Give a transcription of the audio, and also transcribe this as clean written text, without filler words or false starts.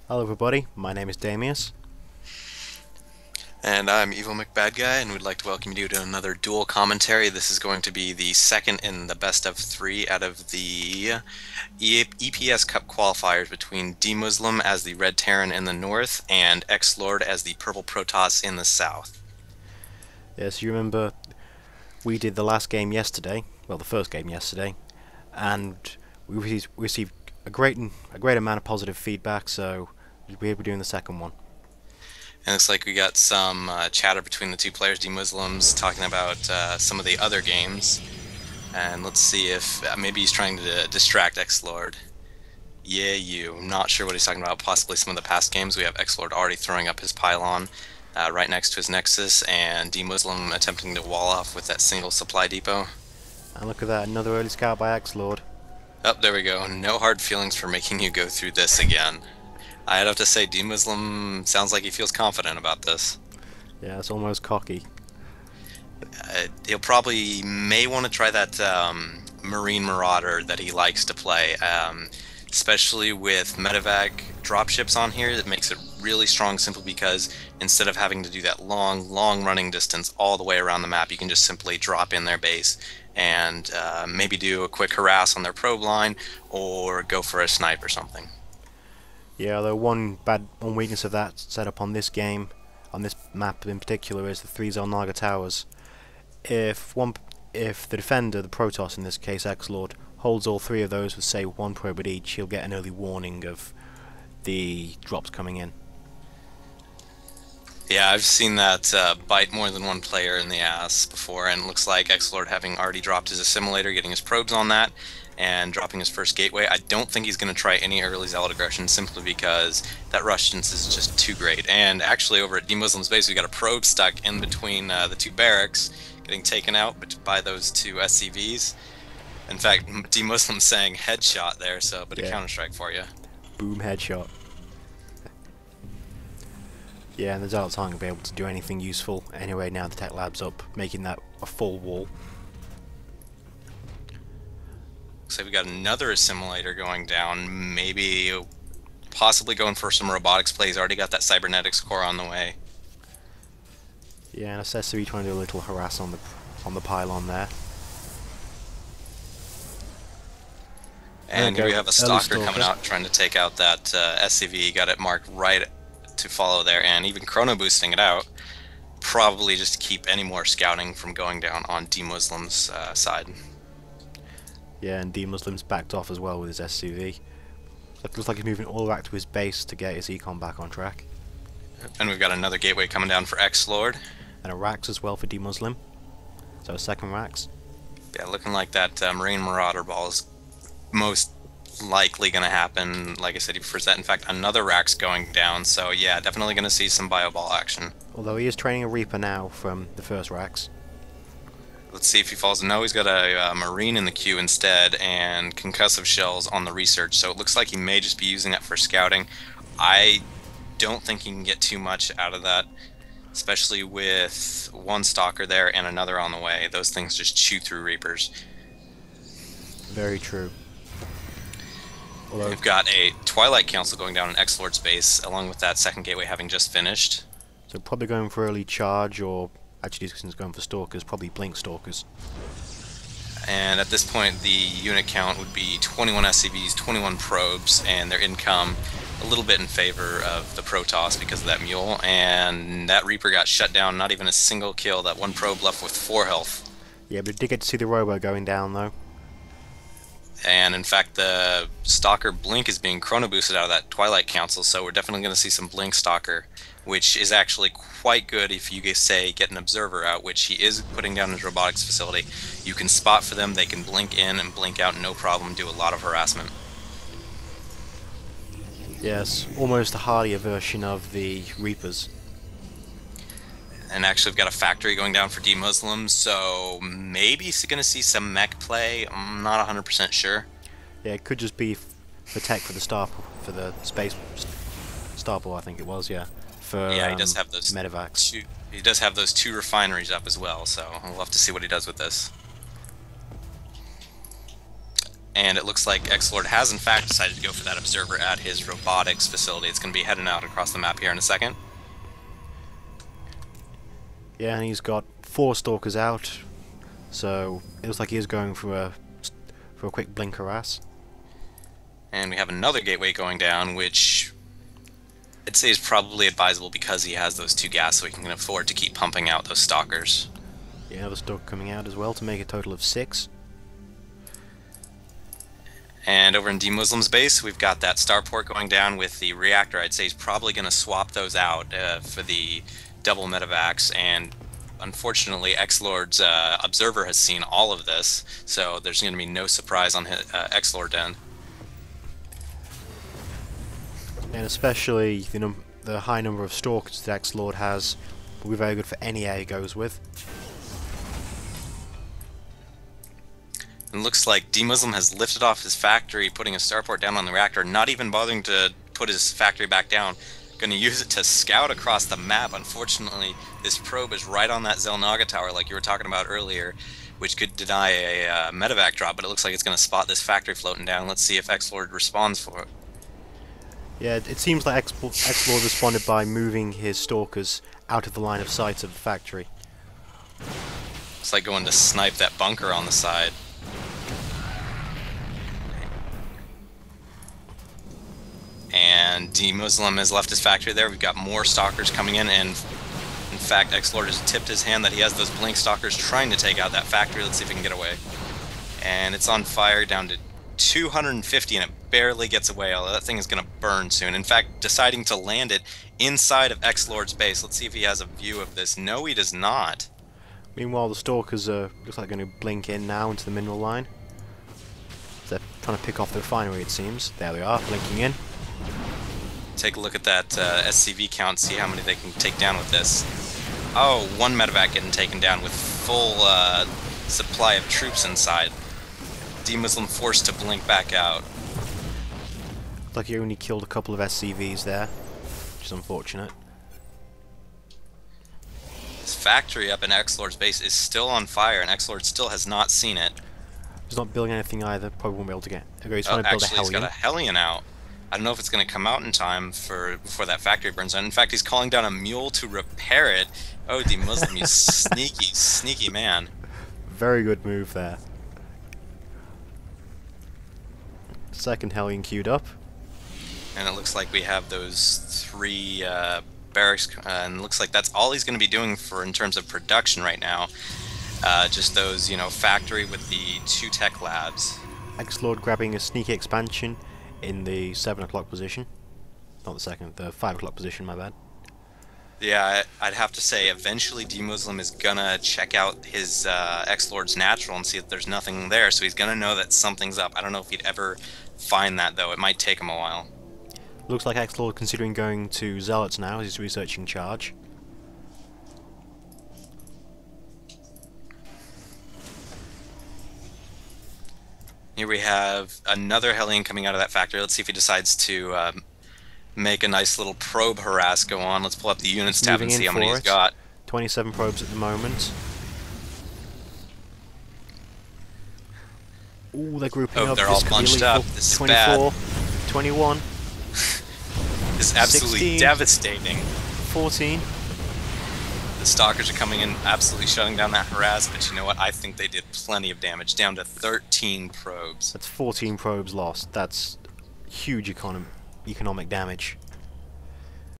Hello everybody, my name is Damius. And I'm Evil McBadguy, and we'd like to welcome you to another dual commentary. This is going to be the second in the best of three out of the EPS Cup qualifiers between mTwDeMusliM as the Red Terran in the north and XlorD as the Purple Protoss in the south. Yes, you remember we did the last game yesterday, well the first game yesterday, and we received a great amount of positive feedback, so we'll be doing the second one. And it looks like we got some chatter between the two players, mTwDeMuslims, talking about some of the other games. And let's see if maybe he's trying to distract XlorD. Yeah, you. Not sure what he's talking about. Possibly some of the past games. We have XlorD already throwing up his pylon right next to his Nexus, and mTwDeMusliM attempting to wall off with that single supply depot. And look at that, another early scout by XlorD. Oh, there we go. No hard feelings for making you go through this again. I'd have to say mTwDeMusliM sounds like he feels confident about this. Yeah, it's almost cocky. He'll probably may want to try that Marine Marauder that he likes to play, especially with medevac dropships on here. That makes it really strong simply because instead of having to do that long running distance all the way around the map, you can just simply drop in their base and maybe do a quick harass on their probe line or go for a snipe or something. Yeah, although one weakness of that setup on this game, on this map in particular, is the 3-zone Naga towers. If the defender, the Protoss in this case XlorD, holds all three of those with say one probe at each, he'll get an early warning of the drops coming in. Yeah, I've seen that bite more than one player in the ass before, and it looks like XlorD having already dropped his assimilator, getting his probes on that, and dropping his first gateway. I don't think he's going to try any early zealot aggression simply because that rush distance is just too great. And actually over at mTwDeMuslim's base, we got a probe stuck in between the two barracks, getting taken out by those two SCVs. In fact, mTwDeMuslim saying headshot there, so a bit of Counter-Strike for you. Boom, headshot. Yeah, and the zealots aren't going to be able to do anything useful anyway now the tech lab's up, making that a full wall. Looks like we got another assimilator going down, maybe possibly going for some robotics plays. Already got that cybernetics core on the way. Yeah, and SSV trying to do a little harass on the pylon there. And here we have a stalker coming out trying to take out that SCV. Got it marked right to follow there, and even chrono boosting it out, probably just to keep any more scouting from going down on mTwDeMuslim's side. Yeah, and mTwDeMuslim's backed off as well with his SCV. It looks like he's moving all back to his base to get his econ back on track. And we've got another gateway coming down for XlorD. And a Rax as well for mTwDeMuslim. So a second Rax. Yeah, looking like that Marine Marauder ball is most likely going to happen. Like I said, he prefers that. In fact, another Rax going down. So yeah, definitely going to see some bio ball action. Although he is training a Reaper now from the first Rax. Let's see if he falls. No, he's got a Marine in the queue instead, and concussive shells on the research. So it looks like he may just be using that for scouting. I don't think he can get too much out of that, especially with one stalker there and another on the way. Those things just chew through Reapers. Very true. Although we've got a Twilight Council going down in XlorD's base, along with that second gateway having just finished. So probably going for early charge, or actually he's going for stalkers, probably blink stalkers. And at this point the unit count would be 21 SCVs, 21 probes, and their income a little bit in favor of the Protoss because of that mule. And that Reaper got shut down, not even a single kill. That one probe left with 4 health. Yeah, but it did get to see the robo going down though. And in fact the Stalker Blink is being chrono boosted out of that Twilight Council, so we're definitely going to see some Blink Stalker, which is actually quite good if you say get an observer out, which he is putting down his robotics facility. You can spot for them, they can blink in and blink out no problem, do a lot of harassment. Yes, almost a hardier version of the Reapers. And actually we've got a factory going down for mTwDeMuslim, so maybe he's going to see some mech play. I'm not 100% sure. Yeah, it could just be the tech for the for the space Starport, I think it was, yeah. For yeah, he does have those medevacs. He does have those 2 refineries up as well, so we'll have to see what he does with this. And it looks like XlorD has in fact decided to go for that observer at his robotics facility. It's going to be heading out across the map here in a second. Yeah, and he's got 4 stalkers out, so it looks like he is going for a quick blink harass. And we have another gateway going down, which I'd say is probably advisable because he has those 2 gas, so he can afford to keep pumping out those stalkers. Yeah, another stalker coming out as well to make a total of 6. And over in mTwDeMuslim's base, we've got that starport going down with the reactor. I'd say he's probably going to swap those out for the double medevacs, and unfortunately XlorD's observer has seen all of this, so there's going to be no surprise on his, XlorD end. And especially the high number of stalkers that XlorD has will be very good for any air he goes with. It looks like mTwDeMuslim has lifted off his factory, putting a starport down on the reactor, not even bothering to put his factory back down. Going to use it to scout across the map. Unfortunately, this probe is right on that Xel'Naga tower, like you were talking about earlier, which could deny a medevac drop, but it looks like it's going to spot this factory floating down. Let's see if XlorD responds for it. Yeah, it seems like XlorD responded by moving his stalkers out of the line of sight of the factory. It's like going to snipe that bunker on the side. And mTwDeMuslim has left his factory there. We've got more stalkers coming in, and in fact XlorD has tipped his hand that he has those blink stalkers trying to take out that factory. Let's see if we can get away. And it's on fire down to 250, and it barely gets away, although that thing is going to burn soon. In fact, deciding to land it inside of XlorD's base. Let's see if he has a view of this. No, he does not. Meanwhile, the stalkers are looks like going to blink in now into the mineral line. They're trying to pick off the refinery, it seems. There they are, blinking in. Take a look at that SCV count, see how many they can take down with this. Oh, 1 medevac getting taken down with full supply of troops inside. mTwDeMuslim forced to blink back out. Looks like he only killed a couple of SCVs there, which is unfortunate. This factory up in XlorD's base is still on fire, and XlorD still has not seen it. He's not building anything either, probably won't be able to get. Okay, he's trying to build actually, a he's got a Hellion out. I don't know if it's going to come out in time before that factory burns down. In fact, he's calling down a mule to repair it. Oh, mTwDeMuslim, you sneaky, sneaky man. Very good move there. Second Hellion queued up. And it looks like we have those 3 barracks, and it looks like that's all he's going to be doing in terms of production right now. Just those, factory with the 2 tech labs. XlorD grabbing a sneaky expansion in the 7 o'clock position. Not the second, the 5 o'clock position, my bad. Yeah, I'd have to say, eventually mTwDeMuslim is gonna check out his XlorD's natural and see if there's nothing there, so he's gonna know that something's up. I don't know if he'd ever find that, though. It might take him a while. Looks like XlorD considering going to Zealots now, he's researching charge. Here we have another Hellion coming out of that factory. Let's see if he decides to make a nice little probe harass go on. Let's pull up the units tab and see how many he's got. 27 probes at the moment. Ooh, they're grouping up. They're all bunched up. This is 24, bad. 21. This is absolutely 16, devastating. 14. The stalkers are coming in, absolutely shutting down that harass, but you know what? I think they did plenty of damage, down to 13 probes. That's 14 probes lost. That's huge economic damage.